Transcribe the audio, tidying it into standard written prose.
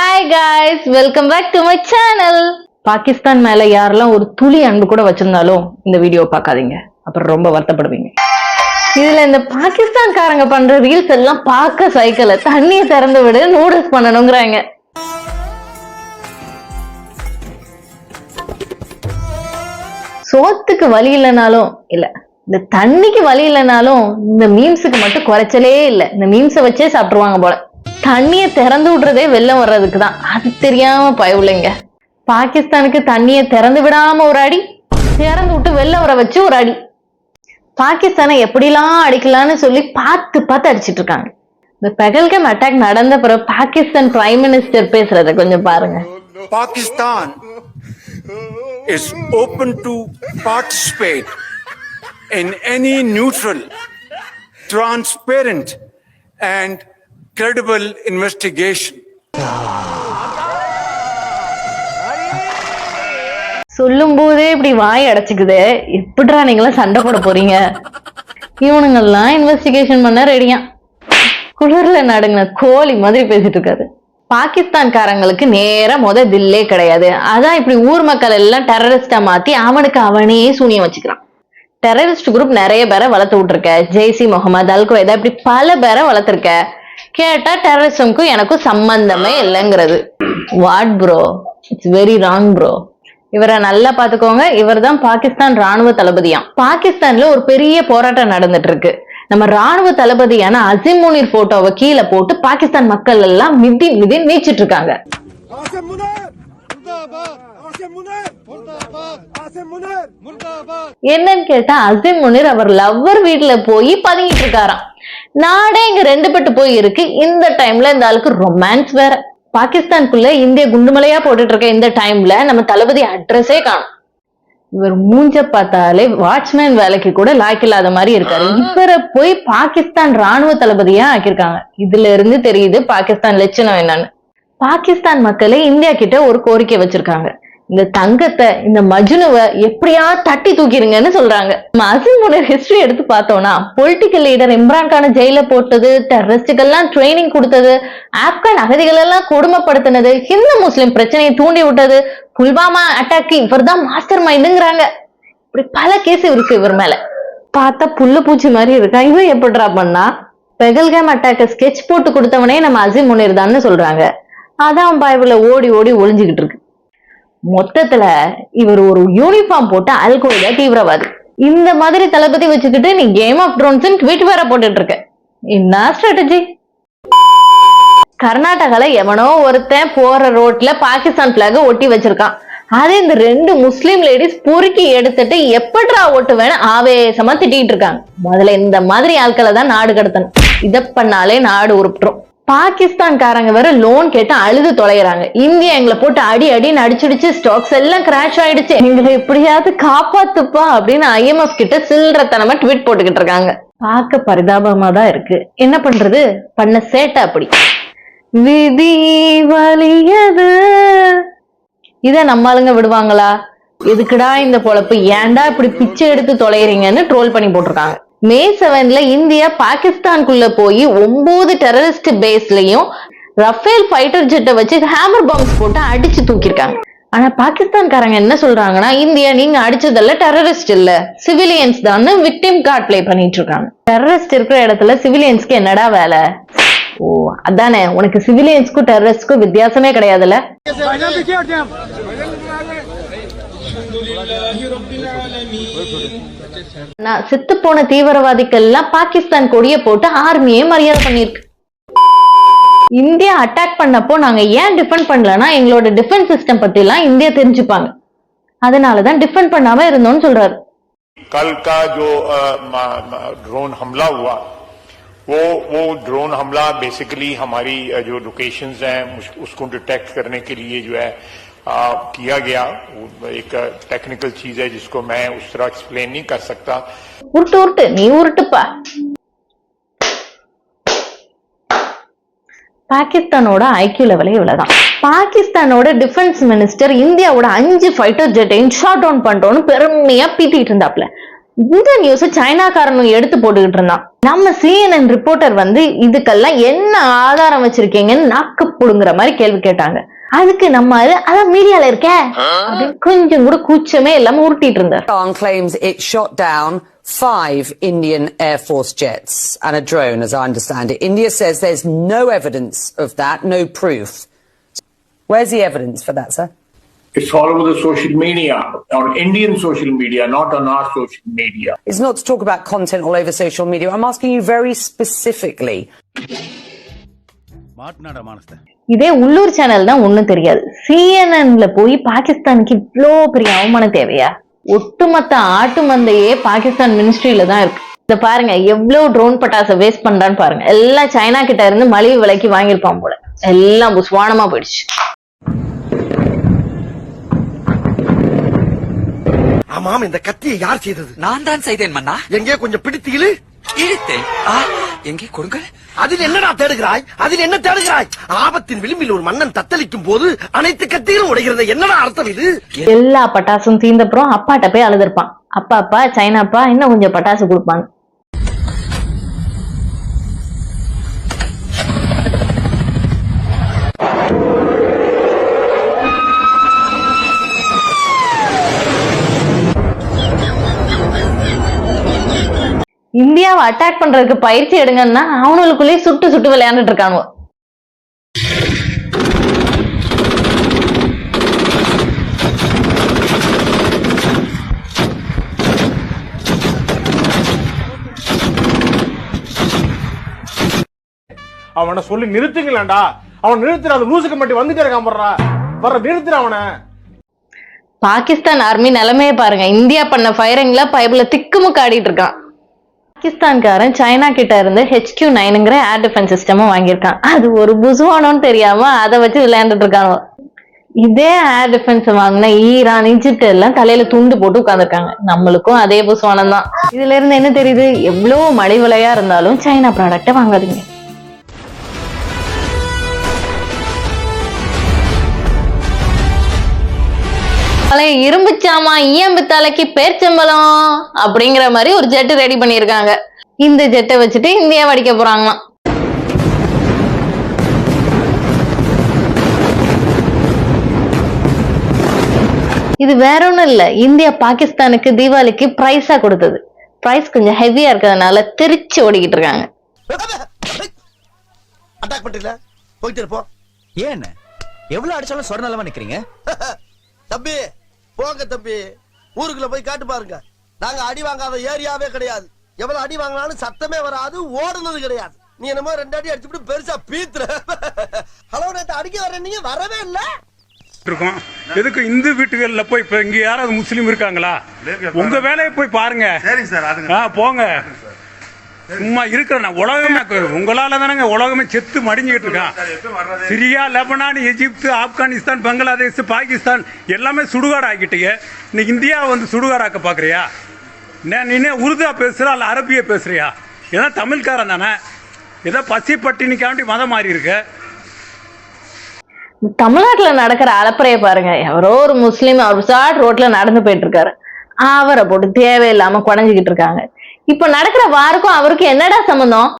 Hi guys, welcome back to my channel. Pakistan மேல யாரெல்லாம் ஒரு துளி அன்பு கூட வச்சிருந்தாலும் இந்த வீடியோ பார்க்காதீங்க, அப்புறம் ரொம்ப வருத்தப்படுவீங்க. இதுல இந்த பாகிஸ்தான்காரங்க பண்ற ரீல்ஸ் எல்லாம் பார்க்க சைக்கிள தண்ணியை திறந்து விடு நூடுல்ஸ் பண்ணணுங்கிறாங்க. சோத்துக்கு வழி இல்லைனாலும் இல்ல, இந்த தண்ணிக்கு வழி இல்லைனாலும் இந்த மீம்ஸுக்கு மட்டும் குறைச்சலே இல்லை. இந்த மீம்ஸை வச்சே சாப்பிட்டுருவாங்க போல. தண்ணியை திறந்து விடுறதே வெள்ளம் வர்றதுக்கு தான், அது தெரியாம பயவுலைங்க. பாகிஸ்தானுக்கு தண்ணியை திறந்து விடாம ஒரு அடி, திறந்து விட்டு வெள்ளம் வர வச்சு ஒரு அடி. பாகிஸ்தானை எப்படிலாம் அடிக்கலாம்னு சொல்லி பார்த்து அடிச்சிட்டு இருக்காங்க. இந்த பெஹல்காம் அட்டாக் நடந்த பிறகு பாகிஸ்தான் பிரைம் மினிஸ்டர் பேசுறத கொஞ்சம் பாருங்க. Pakistan is open to participate in any neutral, transparent and credible investigation. சொல்லும் போதே இப்படி வாய் அடைச்சுக்குது, எப்படிடா நீங்களாம் சண்டை போட போறீங்க? இவனுங்கெல்லாம் இன்வெஸ்டிகேஷன் பண்ண ரெடியா, குளிர்ல நடுங்க கோழி மாதிரி பேசிட்டு இருக்காரு. பாகிஸ்தான்காரங்களுக்கு நேரா தில்லே கிடையாது. அதான் இப்படி ஊர் மக்கள் எல்லாம் டெரரிஸ்டா மாத்தி அவனுக்கு அவனே சூனியம் வச்சுக்கிறான். டெரரிஸ்ட் குரூப் நிறைய பேரை வளர்த்து விட்டுருக்க, ஜெய்சி முகமது, அல்கொய்தா, இப்படி பல பேரை வளர்த்துருக்க. கேட்டா டெரரிசம்க்கும் எனக்கும் சம்பந்தமே இல்லைங்கிறது. What bro, it's very wrong bro. இவரை நல்லா பாத்துக்கோங்க, இவர் தான் பாகிஸ்தான் ராணுவ தளபதியாம். பாகிஸ்தான்ல ஒரு பெரிய போராட்டம் நடந்துட்டு இருக்கு. நம்ம ராணுவ தளபதியான அசிம் முனீர் போட்டோவை கீழே போட்டு பாகிஸ்தான் மக்கள் எல்லாம் மிதி நீச்சிட்டு இருக்காங்க. என்னன்னு கேட்டா அசிம் முனீர் அவர் லவ்வர் வீட்டுல போய் பதுங்கிட்டு இருக்காராம். நாடே இங்க ரெண்டு பட்டு போய் இருக்கு. இந்த டைம்ல இந்த ஆளுக்கு ரொமான்ஸ் வேற. பாகிஸ்தானுக்குள்ள இந்திய குண்டுமலையா போட்டுட்டு இருக்க இந்த டைம்ல நம்ம தளபதி அட்ரஸே காணும். இவர் மூஞ்ச பார்த்தாலே வாட்ச்மேன் வேலைக்கு கூட லாய்க்கில்லாத மாதிரி இருக்காரு. இவரை போய் பாகிஸ்தான் ராணுவ தளபதியா ஆக்கியிருக்காங்க. இதுல இருந்து தெரியுது பாகிஸ்தான் லட்சணம் என்னன்னு. பாகிஸ்தான் மக்களே இந்தியா கிட்ட ஒரு கோரிக்கை வச்சிருக்காங்க. இந்த தங்கத்தை, இந்த மஜ்னுவை எப்படியா தட்டி தூக்கிருங்கன்னு சொல்றாங்க. அசிம் முனீர் ஹிஸ்டரி எடுத்து பார்த்தோம்னா, பொலிட்டிக்கல் லீடர் இம்ரான்கான ஜெயில போட்டது, டெரரிஸ்டுகள்லாம் ட்ரைனிங் கொடுத்தது, ஆப்கான் அகதிகள் எல்லாம் கொடுமைப்படுத்தினது, ஹிந்து முஸ்லிம் பிரச்சனையை தூண்டி விட்டது, புல்வாமா அட்டாக்கு இவர் தான் மாஸ்டர் மைண்டுங்கிறாங்க. இப்படி பல கேஸ் இருக்கு இவர் மேல. பார்த்தா புல்லு பூச்சி மாதிரி இருக்கா. இவன் எப்படிடா பண்ணா? பெஹல்காம் அட்டாக்க ஸ்கெட்ச் போட்டு கொடுத்தவனே நம்ம அசிம் முனீர் தான் சொல்றாங்க. அதான் பைபிள்ல ஓடி ஒளிஞ்சுக்கிட்டு இருக்கு. மொத்தத்துல இவர் ஒரு யூனிஃபார்ம் போட்டு அல்கொய்தா தீவிரவாதி. இந்த மாதிரி தளபதி வச்சுக்கிட்டு நீ கேம் ஆஃப் த்ரோன்ஸ் ட்வீட் வேற போட்டுட்டு இருக்க. என்ன ஸ்ட்ராட்டஜி? கர்நாடகால எவனோ ஒருத்தன் போற ரோட்ல பாகிஸ்தான் பிளாக் ஒட்டி வச்சிருக்கான். அதே இந்த ரெண்டு முஸ்லீம் லேடிஸ் பொறுக்கி எடுத்துட்டு எப்படா ஓட்டுவேன்னு ஆவேசமா திட்டிட்டு இருக்காங்க. முதல்ல இந்த மாதிரி ஆட்களை தான் நாடு கடத்தணும். இத பண்ணாலே நாடு உருப்பிடும். பாகிஸ்தான்காரங்க வேற லோன் கேட்டு அழுது தொலைகிறாங்க. இந்தியா எங்களை போட்டு அடின்னு அடிச்சுடிச்சு ஸ்டாக்ஸ் எல்லாம் கிராஷ் ஆயிடுச்சு, எங்களை எப்படியாவது காப்பாத்துப்பா அப்படின்னு IMF கிட்ட சில்லறத்தனமா ட்வீட் போட்டுக்கிட்டு இருக்காங்க. பார்க்க பரிதாபமா தான் இருக்கு. என்ன பண்றது, பண்ண சேட்டை அப்படி. விதி வலியது, இத நம்மளுங்க விடுவாங்களா? எதுக்குடா இந்த பொழப்பு, ஏன்டா இப்படி பிச்சை எடுத்து தொலைறீங்கன்னு ட்ரோல் பண்ணி போட்டிருக்காங்க. மே 7 இந்தியா பாகிஸ்தானுக்குள்ள போய் 9 டெரரிஸ்ட் பேஸ்லயும் ரஃபேல் ஃபைட்டர் ஜெட்டை வச்சு ஹேமர் பாம்ஸ் போட்டு அடிச்சு தூக்கிருக்காங்க. ஆனா பாகிஸ்தான்காரங்க என்ன சொல்றாங்கன்னா, இந்தியா நீங்க அடிச்சதெல்லாம் டெரரிஸ்ட் இல்ல, சிவிலியன்ஸ் தான் விக்டிம் கார்டு பிளே பண்ணிட்டு இருக்காங்க. டெரரிஸ்ட் இருக்கிற இடத்துல சிவிலியன்ஸ்க்கு என்னடா வேலை? ஓ அதானே, உனக்கு சிவிலியன்ஸ்க்கும் டெரரிஸ்ட்க்கும் வித்தியாசமே கிடையாதுல்ல. செத்து போன தீவிரவாதிகள் எல்லாம் பாகிஸ்தான் கொடிய போட்டு ஆர்மியே மரியாதை பண்ணிருக்கு. இந்தியா அட்டாக் பண்ணப்போ நாங்க ஏன் டிஃபெண்ட் பண்ணலன்னா, எங்களோட டிஃபென்ஸ் சிஸ்டம் பத்தி எல்லாம் இந்தியா தெரிஞ்சுப்பாங்க, அதனாலதான் டிஃபெண்ட் பண்ணாம இருந்தோம்னு சொல்றாரு. कल का जो ड्रोन हमला हुआ, वो ड्रोन हमला बेसिकली हमारी जो लोकेशंस हैं उसको डिटेक्ट करने के लिए जो है किया गया. एक टेक्निकल चीज है जिसको मैं उस तरह एक्सप्लेन नहीं कर सकता. उर्ट நீ உருட்டுப்பா. பாகிஸ்தானோட ஐக்கியூ லெவலே இவ்வளவுதான். பாகிஸ்தானோட டிஃபென்ஸ் மினிஸ்டர் இந்தியாவோட 5 ஃபைட்டர் ஜெட்டையும் ஷாட் டவுன் பண்றோம்னு பெருமையா பீத்திட்டு இருந்தாப்ல. இந்த நியூஸ் சைனாக்காரனும் எடுத்து போட்டுக்கிட்டு இருந்தான். நம்ம CNN ரிப்போர்ட்டர் வந்து இதுக்கெல்லாம் என்ன ஆதாரம் வச்சிருக்கீங்கன்னு நாக்கு புடுங்குற மாதிரி கேள்வி கேட்டாங்க. அதுக்கு நம்ம அதான் மீடியால இருக்க அப்படின்னு கொஞ்சம் கூட கூச்சமே இல்லாம உருட்டிட்டு இருந்தார். Pakistan claims it shot down 5 Indian Air Force jets and a drone, as I understand it. India says there's no evidence of that, no proof. Where's the evidence for that, sir? It's all over the social media, on Indian social media, not on our social media. It's not to talk about content all over social media. I'm asking you very specifically. இதே உள்ளூர் channel தான் ஒண்ணும் தெரியாது. CNNல போய் பாகிஸ்தானுக்கு இவ்ளோ பெரிய அவமானம் தேவையா? ஒட்டுமொத்த ஆட்டு மந்தையே பாகிஸ்தான் மினிஸ்ட்ரியில தான் இருக்கு. இத பாருங்க எவ்வளவு ட்ரோன் பட்டாசை வேஸ்ட் பண்றான்னு பாருங்க. எல்லாம் சைனா கிட்ட இருந்து மலிவு விலைக்கு வாங்கியிருப்பான் போல. எல்லாம் புஸ்வானமா போயிடுச்சு. ஆமாம், இந்த கத்தியை யார் செய்தது? நான் தான் செய்தேன் மன்னா. எங்கே கொஞ்சம் பிடித்தீங்களே? இழுத்தேன். எங்கே கொடுங்க. அதில் என்னடா தேடுகிறாய்? அதில் என்ன தேடுகிறாய்? ஆபத்தின் விளிம்பில் ஒரு மன்னன் தத்தளிக்கும் போது அனைத்து கத்திகளும் உடைகிறது. என்னடா அர்த்தம் இது? எல்லா பட்டாசும் தீர்ந்தப்புறம் அப்பாட்ட போய் அழுதுருப்பான். அப்பா சைனாப்பா இன்னும் கொஞ்சம் பட்டாசு கொடுப்பாங்க. இந்தியாவை அட்டாக் பண்றதுக்கு பயிற்சி எடுங்கன்னா அவனுக்குள்ளேயே சுட்டு விளையாண்டுட்டு இருக்கானுவோ. அவனை சொல்லி நிறுத்துங்களேன்டா. அவன் நிறுத்துற அந்த லூசுக்கு மட்டும் வந்துட்டே இருக்கான். வர்ற நிறுத்துற அவனை. பாகிஸ்தான் ஆர்மி நிலைமையை பாருங்க. இந்தியா பண்ண ஃபயரிங்ல பைப்ல திக்குமுக்கு ஆடிட்டு இருக்கான். பாகிஸ்தான்காரன் சைனா கிட்ட இருந்து HQ-9ங்கிற ஏர் டிஃபென்ஸ் சிஸ்டமும் வாங்கியிருக்கான். அது ஒரு புசுவானோன்னு தெரியாம அதை வச்சு விளையாண்டுட்டு இருக்கானோ. இதே ஏர் டிஃபென்ஸ் வாங்கின ஈரான், ஈஜிப்ட் எல்லாம் தலையில துண்டு போட்டு உட்கார்ந்துருக்காங்க. நம்மளுக்கும் அதே புசுவானம் தான். இதுல இருந்து என்ன தெரியுது? எவ்வளவு மழை விலையா இருந்தாலும் சைனா ப்ராடக்ட வாங்காதீங்க. இரும்புச்சாமா ஈயம்பு தலைக்கு பேர்ச்சம்பளம் அப்படிங்கிற மாதிரி ஒரு ஜெட் ரெடி பண்ணிருக்காங்க. இந்த ஜெட்டை வச்சுட்டு இந்தியா அடிக்க போறாங்களாம். இது வேற ஒண்ணும் இல்ல, இந்தியா பாகிஸ்தானுக்கு தீபாவளிக்கு பிரைஸா கொடுத்தது. பிரைஸ் கொஞ்சம் ஹெவியா இருக்கிறதுனால திருச்சி ஓடிக்கிட்டு இருக்காங்க. அட்டாக் பண்றீங்களா? போயிட்டு இருப்போம். ஏன் எவ்வளவு அடிச்சாலும் சொரணலமா நிக்கிறீங்க? தம்பி போங்க தம்பி, ஊருக்குள்ள போய் காட்டு பாருங்க. நாங்க அடி வாங்காத ஏரியாவே கிடையாது. எவ்வளவு அடி வாங்கினாலும் சத்தமே வராது, ஓடுனது கிடையாது. நீ என்னமோ 2 அடி அடிச்சுட்டு பெருசா பீத்துற. ஹலோ, நேத்து அடிக்க வர்றேன், நீங்க வரவே இல்ல. இருக்கோம் எதுக்கு இந்து வீட்டுகள்ல போய் இப்ப இங்க யாராவது முஸ்லீம் இருக்காங்களா? உங்க வேலையை போய் பாருங்க. சரி சார், போங்க. சும்மா இருக்கிற உலகமே உங்களால தானங்க உலகமே செத்து மடிஞ்சுக்கிட்டு இருக்கான். சிரியா, லெபனான், எகிப்து, ஆப்கானிஸ்தான், பங்களாதேஷ், பாகிஸ்தான் எல்லாமே சுடுகாடு ஆக்கிட்டீங்க. இன்னைக்கு இந்தியா வந்து சுடுகாடாக்க பாக்குறியா? நீ உருதா பேசுற அல்ல அரபிய பேசுறியா? ஏன்னா தமிழ்காரன் தானே. ஏதோ பசி பட்டினிக்காண்டி மதம் மாறி இருக்கு. தமிழ்நாட்டுல நடக்கிற அலப்பறைய பாருங்க. எவரோ ஒரு முஸ்லீம் அவர் சாட் ரோட்ல நடந்து போயிட்டு இருக்காரு. அவரை போட்டு தேவையில்லாம குறைஞ்சுக்கிட்டு இருக்காங்க. இப்ப நடக்கிற வாருக்கும் அவருக்கும் என்னடா சம்பந்தம்?